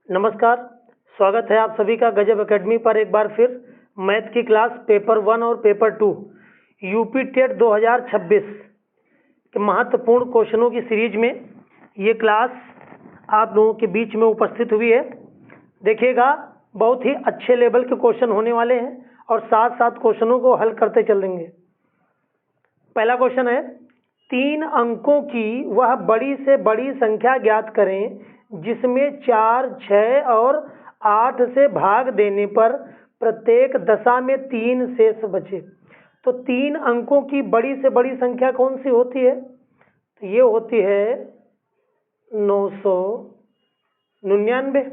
नमस्कार, स्वागत है आप सभी का गजब एकेडमी पर एक बार फिर मैथ की क्लास पेपर 1 और पेपर 2 यूपी टेट 2026 के महत्वपूर्ण क्वेश्चनों की सीरीज में ये क्लास आप लोगों के बीच में उपस्थित हुई है। देखिएगा, बहुत ही अच्छे लेवल के क्वेश्चन होने वाले हैं और साथ साथ क्वेश्चनों को हल करते चलेंगे। पहला क्वेश्चन है, 3 अंकों की वह बड़ी से बड़ी संख्या ज्ञात करें जिसमें 4, 6 और 8 से भाग देने पर प्रत्येक दशा में 3 शेष बचे। तो 3 अंकों की बड़ी से बड़ी संख्या कौन सी होती है? तो ये होती है 999।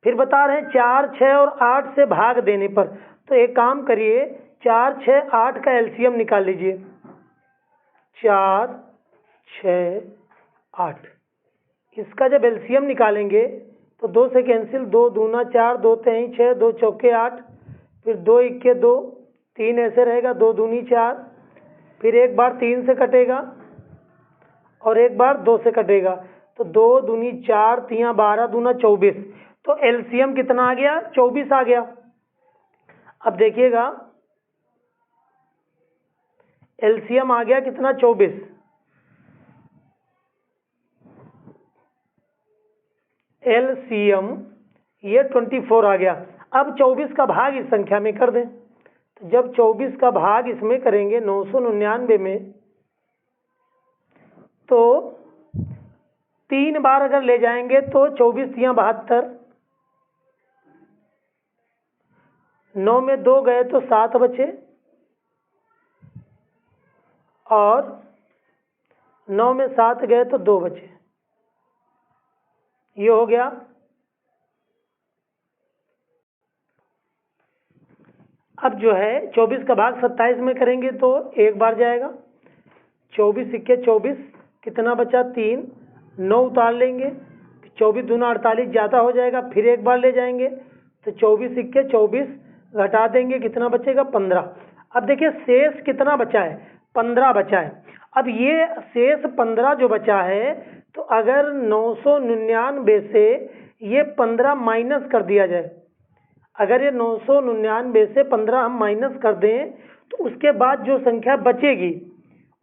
फिर बता रहे हैं 4, 6 और 8 से भाग देने पर। तो एक काम करिए, 4, 6, 8 का एलसीएम निकाल लीजिए। 4, 6, 8, इसका जब एलसीएम निकालेंगे तो 2 से कैंसिल, 2 दूना 4, 2 तेई 6, 2 चौके 8, फिर 2 इक्के 2, 3 ऐसे रहेगा, 2 दूनी 4, फिर एक बार 3 से कटेगा और एक बार 2 से कटेगा। तो 2 दूनी 4, 3 12, दूना 24। तो एलसीएम कितना आ गया? 24 आ गया। अब देखिएगा, एलसीएम आ गया कितना? 24। एलसीएम ये 24 आ गया। अब 24 का भाग इस संख्या में कर दें। तो जब 24 का भाग इसमें करेंगे 999 में, तो 3 बार अगर ले जाएंगे तो 24 या 72, 9 में 2 गए तो 7 बचे और 9 में 7 गए तो 2 बचे। ये हो गया। अब जो है 24 का भाग 27 में करेंगे तो एक बार जाएगा। 24 इक्के 24, कितना बचा? 3, 9 उतार लेंगे, 24 दूना 48 ज़्यादा हो जाएगा, फिर एक बार ले जाएंगे तो 24 इक्के 24 घटा देंगे, कितना बचेगा? 15। अब देखिए शेष कितना बचा है? 15 बचा है। अब ये शेष 15 जो बचा है, तो अगर 999 से ये 15 माइनस कर दिया जाए, अगर ये 999 से 15 हम माइनस कर दें तो उसके बाद जो संख्या बचेगी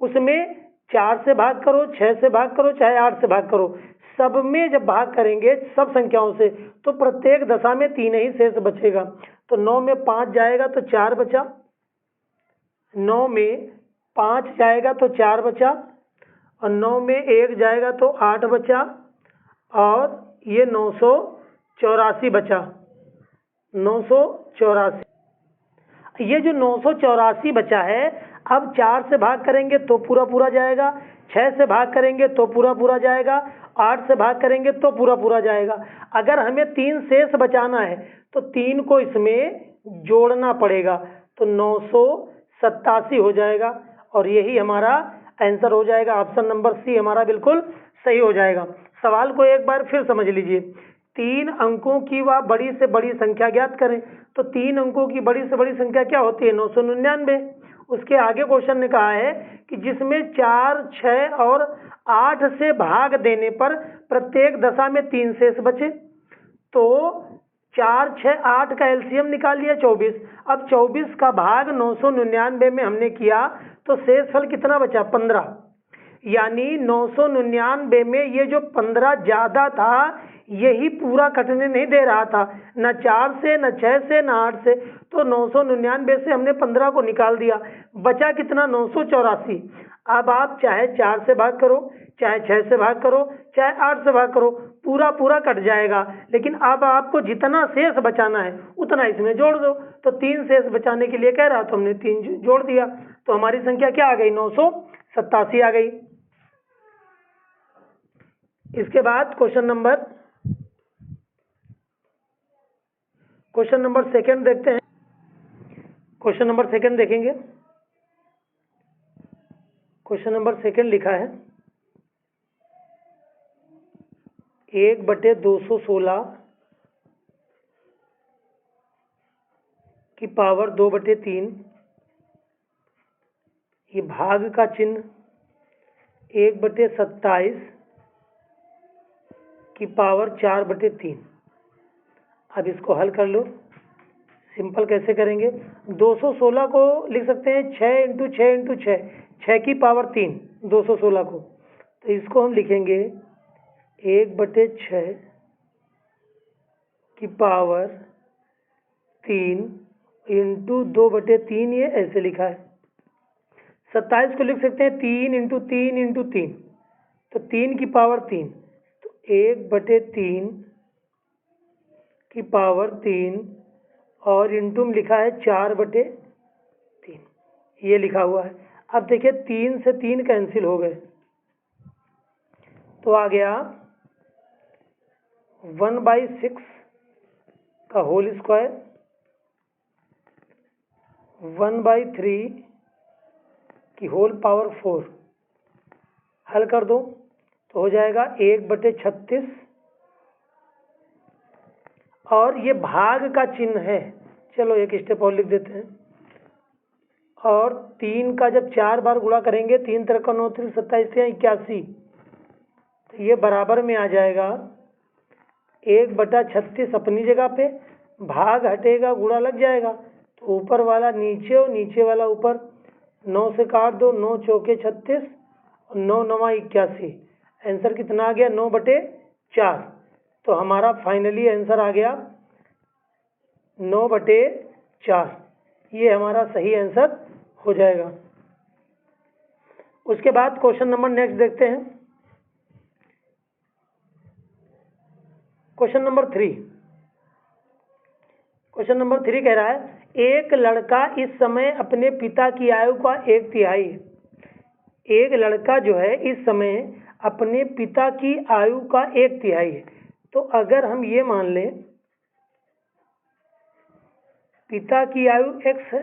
उसमें 4 से भाग करो, 6 से भाग करो, चाहे 8 से भाग करो, सब में जब भाग करेंगे सब संख्याओं से तो प्रत्येक दशा में 3 ही शेष बचेगा। तो 9 में 5 जाएगा तो 4 बचा, 9 में 5 जाएगा तो 4 बचा, और 9 में 1 जाएगा तो 8 बचा, और ये 984 बचा। 984, ये जो 984 बचा है, अब 4 से भाग करेंगे तो पूरा पूरा जाएगा, 6 से भाग करेंगे तो पूरा पूरा जाएगा, 8 से भाग करेंगे तो पूरा पूरा जाएगा। अगर हमें 3 शेष बचाना है तो 3 को इसमें जोड़ना पड़ेगा, तो 987 हो जाएगा और यही हमारा आंसर हो जाएगा। ऑप्शन नंबर सी हमारा बिल्कुल सही हो जाएगा। सवाल को एक बार फिर समझ लीजिए, 3 अंकों की वह बड़ी से बड़ी संख्या ज्ञात करें। तो 3 अंकों की बड़ी से बड़ी संख्या क्या होती है? 999। उसके आगे क्वेश्चन ने कहा है कि जिसमें 4, 6 और 8 से भाग देने पर प्रत्येक दशा में 3 शेष बचे। तो 4, 6, 8 का एलसीएम निकाल लिया 24। अब 24 का भाग 999 में हमने किया तो शेषफल कितना बचा? 15। यानी 999 में ये जो 15 ज्यादा था यही पूरा कटने नहीं दे रहा था, न 4 से, न 6 से, न 8 से। तो 999 से हमने 15 को निकाल दिया, बचा कितना? 984। अब आप चाहे 4 से भाग करो, चाहे 6 से भाग करो, चाहे 8 से भाग करो, पूरा पूरा कट जाएगा। लेकिन अब आपको जितना शेष बचाना है उतना इसमें जोड़ दो। तो 3 शेष बचाने के लिए कह रहा तो हमने 3 जोड़ दिया, तो हमारी संख्या क्या आ गई? 987 आ गई। इसके बाद क्वेश्चन नंबर सेकंड देखते हैं। क्वेश्चन नंबर सेकंड देखेंगे। क्वेश्चन नंबर सेकंड लिखा है 1/216 की पावर 2/3, ये भाग का चिन्ह 1/27 की पावर 4/3। अब इसको हल कर लो। सिंपल कैसे करेंगे, 216 को लिख सकते हैं 6 इंटू 6 इंटू 6, 6 की पावर 3 216 को। तो इसको हम लिखेंगे 1/6 की पावर 3 इंटू 2/3, ये ऐसे लिखा है। 27 को लिख सकते हैं 3 इंटू 3 इंटू 3, तो 3 की पावर 3, तो 1/3 की पावर 3 और इंटू में लिखा है 4/3, ये लिखा हुआ है। अब देखिए 3 से 3 कैंसिल हो गए, तो आ गया 1/6 का होल स्क्वायर 1/3 की होल पावर 4। हल कर दो तो हो जाएगा 1/36, और ये भाग का चिन्ह है। चलो एक स्टेप और लिख देते हैं। और 3 का जब 4 बार गुणा करेंगे, 3 3 का 9, 3 27 81, तो ये बराबर में आ जाएगा 1/36 अपनी जगह पे, भाग हटेगा गुणा लग जाएगा, तो ऊपर वाला नीचे और नीचे वाला ऊपर, 9 से काट दो, 9 चौके 36 और 9 9 81। आंसर कितना आ गया, 9/4। तो हमारा फाइनली आंसर आ गया 9/4, ये हमारा सही आंसर हो जाएगा। उसके बाद क्वेश्चन नंबर नेक्स्ट देखते हैं। क्वेश्चन नंबर 3 कह रहा है, एक लड़का इस समय अपने पिता की आयु का 1/3, एक लड़का जो है इस समय अपने पिता की आयु का 1/3 है। तो अगर हम ये मान लें पिता की आयु x है,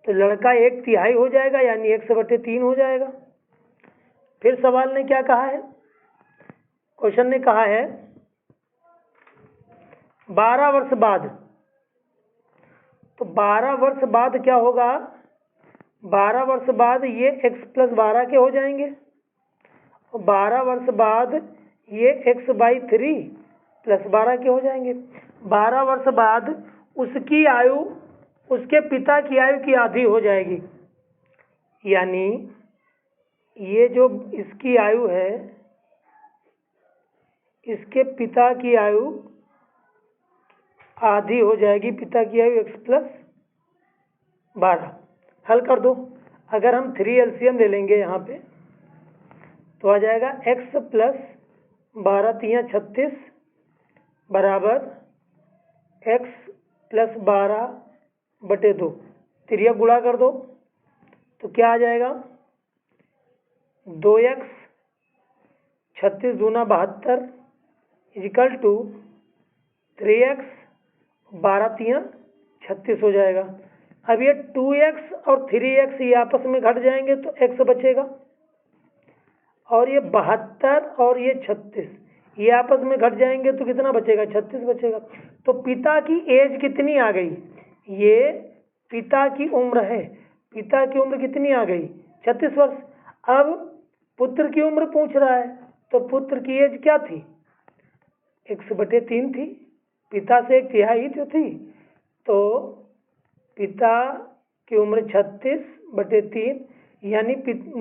तो लड़का 1/3 हो जाएगा, यानी x/3 हो जाएगा। फिर सवाल ने क्या कहा है, क्वेश्चन ने कहा है 12 वर्ष बाद। तो 12 वर्ष बाद क्या होगा, 12 वर्ष बाद ये x + 12 के हो जाएंगे, और 12 वर्ष बाद ये x/3 + 12 के हो जाएंगे। 12 वर्ष बाद उसकी आयु उसके पिता की आयु की आधी हो जाएगी, यानी ये जो इसकी आयु है, इसके पिता की आयु आधी हो जाएगी, पिता की आयु x + 12। हल कर दो। अगर हम 3 LCM ले लेंगे यहाँ पे, तो आ जाएगा x + 12 × 36 बराबर x + 12/2। त्रिया गुणा कर दो तो क्या आ जाएगा, 2x 36 दूना 72 = 3x 12 × 36 हो जाएगा। अब ये 2x और 3x ये आपस में घट जाएंगे तो x बचेगा, और ये 72 और ये 36 ये आपस में घट जाएंगे तो कितना बचेगा, 36 बचेगा। तो पिता की एज कितनी आ गई, ये पिता की उम्र है, पिता की उम्र कितनी आ गई, 36 वर्ष। अब पुत्र की उम्र पूछ रहा है, तो पुत्र की एज क्या थी, x/3 थी, पिता से 1/3 तो थी, तो पिता की उम्र 36/3, यानी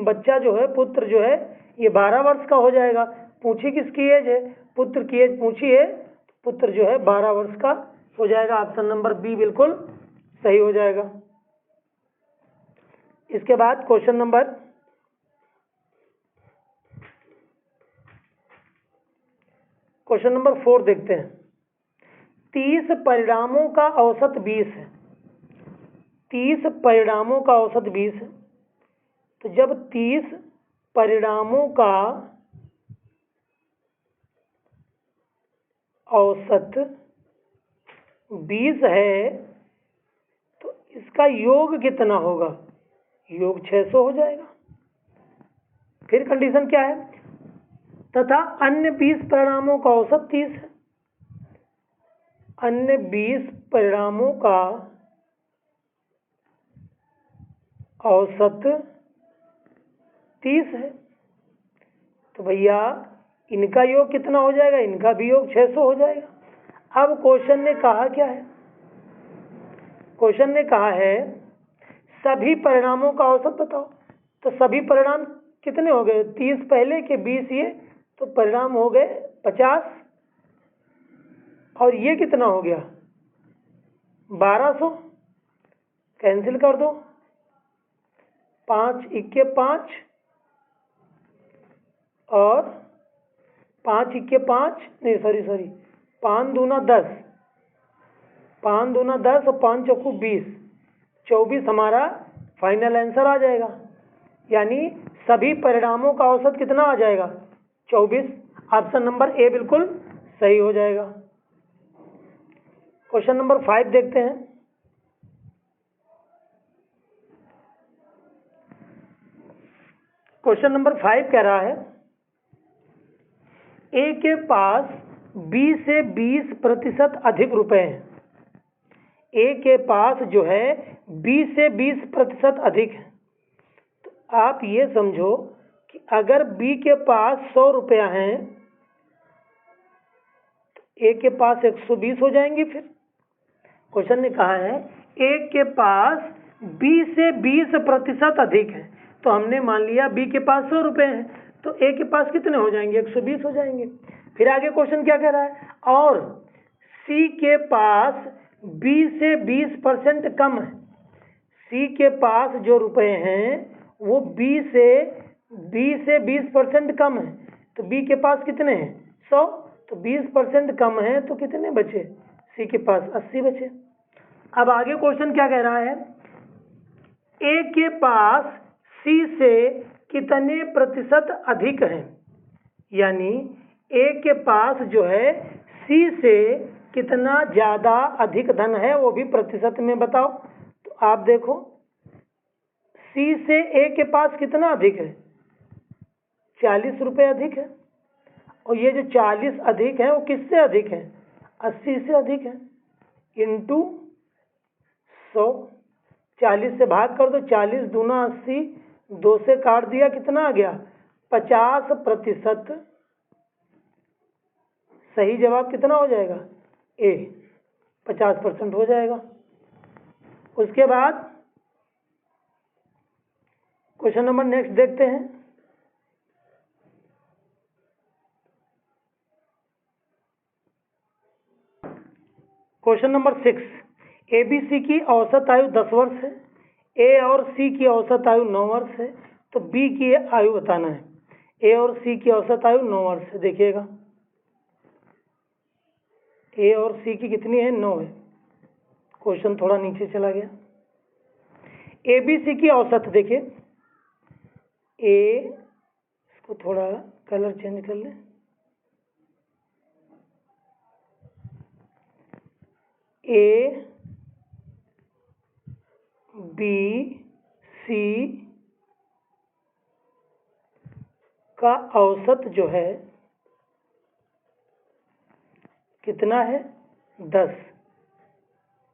बच्चा जो है, पुत्र जो है, ये 12 वर्ष का हो जाएगा। पूछी किसकी एज है, पुत्र की एज पूछी है, पुत्र जो है 12 वर्ष का हो जाएगा। ऑप्शन नंबर बी बिल्कुल सही हो जाएगा। इसके बाद क्वेश्चन नंबर 4 देखते हैं। 30 परिणामों का औसत 20 है, 30 परिणामों का औसत 20 है। तो जब 30 परिणामों का औसत 20 है, तो इसका योग कितना होगा, योग 600 हो जाएगा। फिर कंडीशन क्या है, तथा अन्य 20 परिणामों का औसत 30 है, अन्य 20 परिणामों का औसत 30 है। तो भैया इनका योग कितना हो जाएगा, इनका भी योग 600 हो जाएगा। अब क्वेश्चन ने कहा क्या है, क्वेश्चन ने कहा है सभी परिणामों का औसत बताओ। तो सभी परिणाम कितने हो गए, 30 पहले के 20 ये, तो परिणाम हो गए 50, और ये कितना हो गया 1200, कैंसिल कर दो, 5 इक्के 5 और 5 इक्के 5 नहीं सॉरी 5 दूना 10, 5 दूना 10 और 5 चौकू 20, 24 हमारा फाइनल आंसर आ जाएगा। यानी सभी परिणामों का औसत कितना आ जाएगा 24। ऑप्शन नंबर ए बिल्कुल सही हो जाएगा। क्वेश्चन नंबर 5 देखते हैं। क्वेश्चन नंबर 5 कह रहा है ए के पास 20 से 20% अधिक रुपए हैं। ए के पास जो है 20 से 20% अधिक है। तो आप ये समझो कि अगर बी के पास 100 रुपया हैं तो ए के पास 120 हो जाएंगी। फिर क्वेश्चन ने कहा है ए के पास 20 से 20% अधिक है, तो हमने मान लिया बी के पास 100 रुपये हैं, तो ए के पास कितने हो जाएंगे 120 हो जाएंगे। फिर आगे क्वेश्चन क्या कह रहा है, और सी के पास 20 से 20% कम है। सी के पास जो रुपए हैं वो 20 से 20% कम है, तो बी के पास कितने हैं 100, तो 20% कम है तो कितने बचे, सी के पास 80 बचे। अब आगे क्वेश्चन क्या कह रहा है, ए के पास सी से कितने प्रतिशत अधिक है। यानी ए के पास जो है सी से कितना ज़्यादा अधिक धन है, वो भी प्रतिशत में बताओ। तो आप देखो सी से ए के पास कितना अधिक है 40 रुपये अधिक है, और ये जो 40 अधिक है वो किससे अधिक है 80 से अधिक है, इंटू 100, 40 से भाग कर दो, 40 दूना 80, 2 से काट दिया, कितना आ गया 50%। सही जवाब कितना हो जाएगा ए 50% हो जाएगा। उसके बाद क्वेश्चन नंबर नेक्स्ट देखते हैं। Question number 6, A B C की औसत आयु 10 वर्ष है, ए और सी की औसत आयु 9 वर्ष है, तो बी की आयु बताना है। ए और सी की औसत आयु 9 वर्ष है। देखिएगा ए और सी की कितनी है 9 है। क्वेश्चन थोड़ा नीचे चला गया। ए बी सी की औसत देखिए, ए इसको थोड़ा कलर चेंज कर लें, ए बी सी का औसत जो है कितना है 10,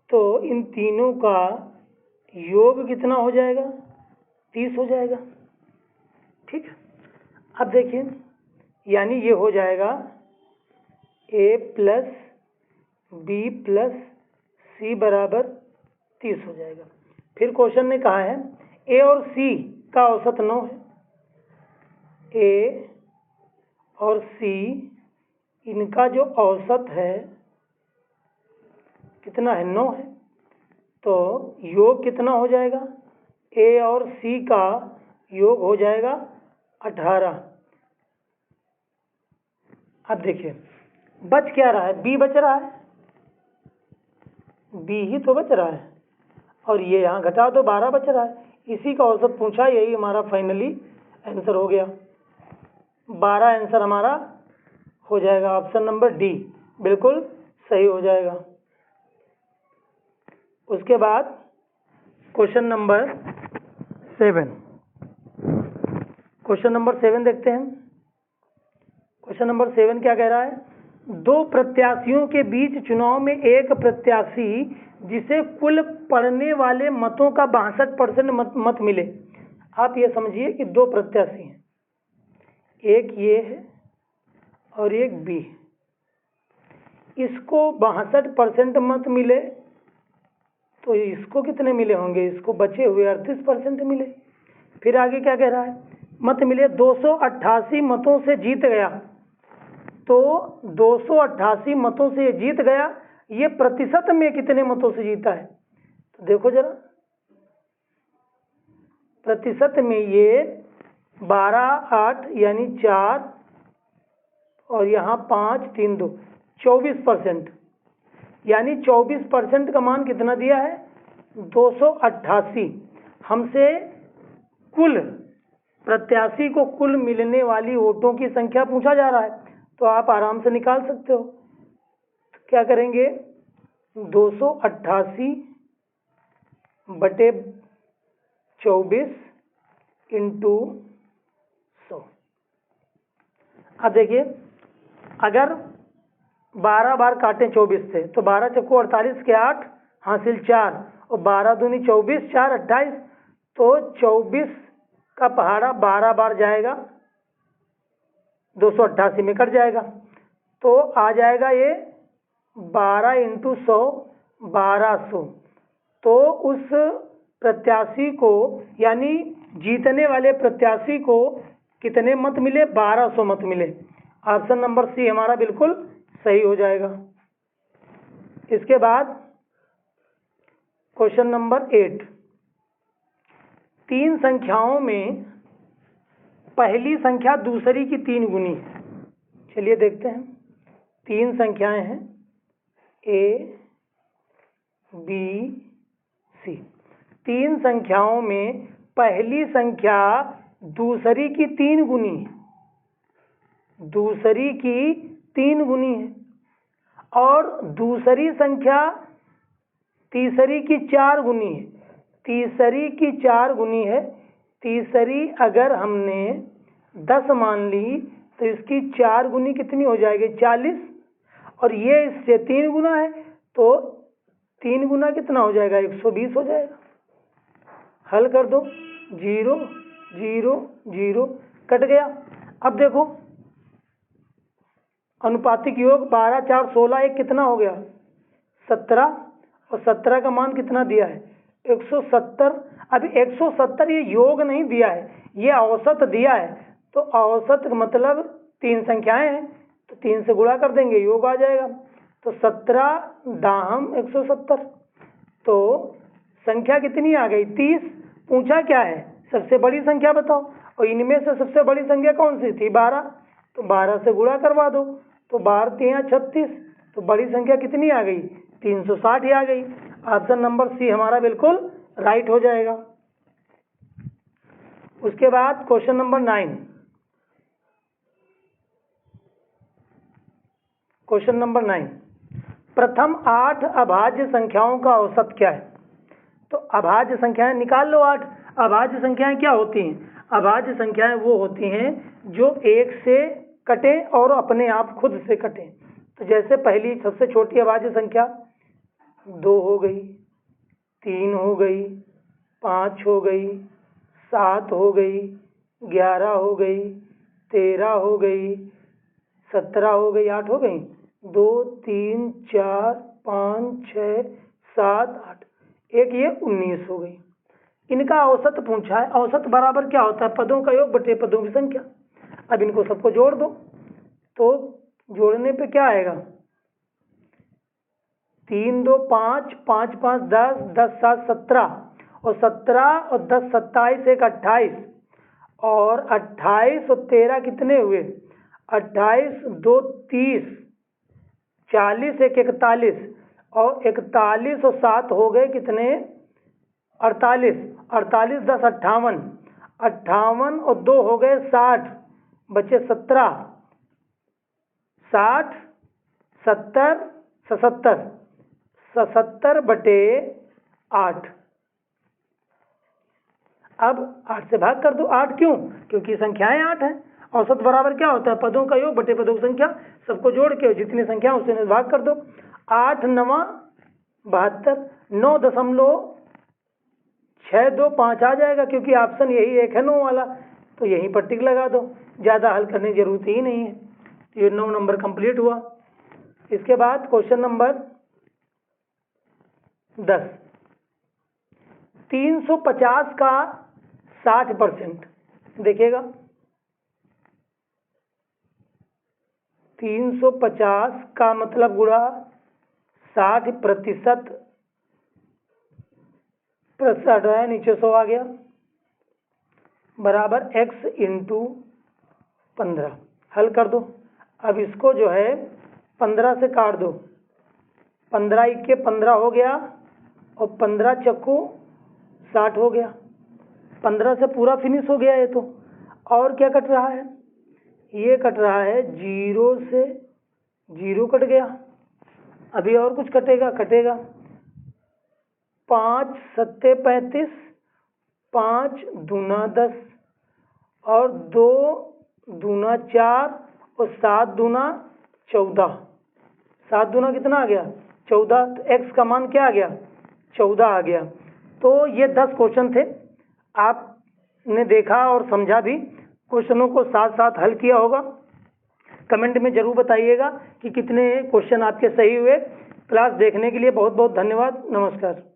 तो इन तीनों का योग कितना हो जाएगा 30 हो जाएगा। ठीक है, अब देखिए यानी ये हो जाएगा ए प्लस बी प्लस सी बराबर 30 हो जाएगा। फिर क्वेश्चन ने कहा है ए और सी का औसत 9 है, ए और सी इनका जो औसत है कितना है 9 है, तो योग कितना हो जाएगा, ए और सी का योग हो जाएगा 18। अब देखिए बच क्या रहा है, बी बच रहा है, बी ही तो बच रहा है, और ये यहाँ घटा दो 12 बच रहा है, इसी का औसत पूछा, यही हमारा फाइनली आंसर हो गया। 12 आंसर हमारा हो जाएगा। ऑप्शन नंबर डी बिल्कुल सही हो जाएगा। उसके बाद क्वेश्चन नंबर 7, क्वेश्चन नंबर 7 देखते हैं। क्वेश्चन नंबर 7 क्या कह रहा है, 2 प्रत्याशियों के बीच चुनाव में एक प्रत्याशी जिसे कुल पड़ने वाले मतों का 62% मत मिले। आप ये समझिए कि 2 प्रत्याशी हैं, एक ये है और एक बी। इसको 62% मत मिले तो इसको कितने मिले होंगे? इसको बचे हुए 38% मिले। फिर आगे क्या कह रहा है? मत मिले 288 मतों से जीत गया। तो 288 मतों से ये जीत गया, ये प्रतिशत में कितने मतों से जीता है? तो देखो जरा, प्रतिशत में ये 12/8 यानी 4 और यहाँ 5 3 2 24%, यानी 24% का मान कितना दिया है? 288। हमसे कुल प्रत्याशी को कुल मिलने वाली वोटों की संख्या पूछा जा रहा है, तो आप आराम से निकाल सकते हो। तो क्या करेंगे? 288 बटे 24 इंटू 100। अब देखिए, अगर 12 बार काटें 24 से तो 12 चक्कू 48 के 8 हासिल 4 और 12 दूनी 24 4 28, तो 24 का पहाड़ा 12 बार जाएगा, 288 में कट जाएगा, तो आ जाएगा ये 12 इंटू 100 1200। तो उस प्रत्याशी को, यानी जीतने वाले प्रत्याशी को कितने मत मिले? 1200 मत मिले। ऑप्शन नंबर सी हमारा बिल्कुल सही हो जाएगा। इसके बाद क्वेश्चन नंबर 8, 3 संख्याओं में पहली संख्या दूसरी की 3 गुनी है। चलिए देखते हैं। 3 संख्याएं हैं ए बी सी। 3 संख्याओं में पहली संख्या दूसरी की 3 गुनी है, दूसरी की 3 गुनी है, और दूसरी संख्या तीसरी की 4 गुनी है, तीसरी की 4 गुनी है। तीसरी अगर हमने 10 मान ली तो इसकी 4 गुनी कितनी हो जाएगी? 40, और ये इससे 3 गुना है, तो 3 गुना कितना हो जाएगा? 120 हो जाएगा। हल कर दो, 0 0 0 कट गया। अब देखो, अनुपातिक योग 12 4 16 एक कितना हो गया? 17, और 17 का मान कितना दिया है? 170। अभी 170 ये योग नहीं दिया है, ये औसत दिया है। तो औसत मतलब 3 संख्याएं हैं, तो 3 से गुणा कर देंगे, योग आ जाएगा। तो 17 दाहम 170, तो संख्या कितनी आ गई? 30। पूछा क्या है? सबसे बड़ी संख्या बताओ, और इनमें से सबसे बड़ी संख्या कौन सी थी? 12। तो 12 से गुणा करवा दो, तो 12 3 36, तो बड़ी संख्या कितनी आ गई? 360 ही आ गई। ऑप्शन नंबर सी हमारा बिल्कुल राइट हो जाएगा। उसके बाद क्वेश्चन नंबर 9, क्वेश्चन नंबर 9, प्रथम 8 अभाज्य संख्याओं का औसत क्या है? तो अभाज्य संख्याएं निकाल लो 8। अभाज्य संख्याएं क्या होती हैं? अभाज्य संख्याएं वो होती हैं जो 1 से कटें और अपने आप खुद से कटें। तो जैसे पहली सबसे छोटी अभाज्य संख्या 2 हो गई, 3 हो गई, 5 हो गई, 7 हो गई, 11 हो गई, 13 हो गई, 17 हो गई, 8 हो गई, 2 3 4 5 6 7 8, एक ये 19 हो गई। इनका औसत पूछा है। औसत बराबर क्या होता है? पदों का योग बटे पदों की संख्या। अब इनको सबको जोड़ दो, तो जोड़ने पे क्या आएगा? 3 2 5 5 5 10 10 7 17, और 17 और 10 27 एक 28, और 28 और 13 कितने हुए? 28 2 30, 40 एक 41, और 41 और 7 हो गए कितने? 48, 48 10 58, 58 और 2 हो गए 60, बचे 17, 60 70 77, 77 बटे 8। अब 8 से भाग कर दो। 8 क्यों? क्योंकि संख्याएं 8 हैं। औसत बराबर क्या होता है? पदों का योग बटे पदों की संख्या। सबको जोड़ के जितनी संख्या उसे भाग कर दो। 8 9 72, 9.625 आ जाएगा, क्योंकि ऑप्शन यही एक है 9 वाला, तो यहीं पर टिक लगा दो। ज़्यादा हल करने की जरूरत ही नहीं है। तो ये 9 नंबर कंप्लीट हुआ। इसके बाद क्वेश्चन नंबर 10, 350 का 60% देखिएगा। 350 का मतलब गुणा 60% हट रहा है, नीचे 100 आ गया, बराबर x इंटू 15। हल कर दो। अब इसको जो है 15 से काट दो, 15 इक्के 15 हो गया और 15 चक्कू 60 हो गया। 15 से पूरा फिनिश हो गया ये तो। और क्या कट रहा है? ये कट रहा है 0 से 0 कट गया। अभी और कुछ कटेगा? 5 सत्ते 35, 5 दूना 10 और 2 दूना 4 और 7 दूना 14। 7 दूना कितना आ गया? 14। तो x का मान क्या आ गया? 14 आ गया। तो ये 10 क्वेश्चन थे, आपने देखा और समझा भी, क्वेश्चनों को साथ साथ हल किया होगा। कमेंट में जरूर बताइएगा कि कितने क्वेश्चन आपके सही हुए। क्लास देखने के लिए बहुत बहुत धन्यवाद। नमस्कार।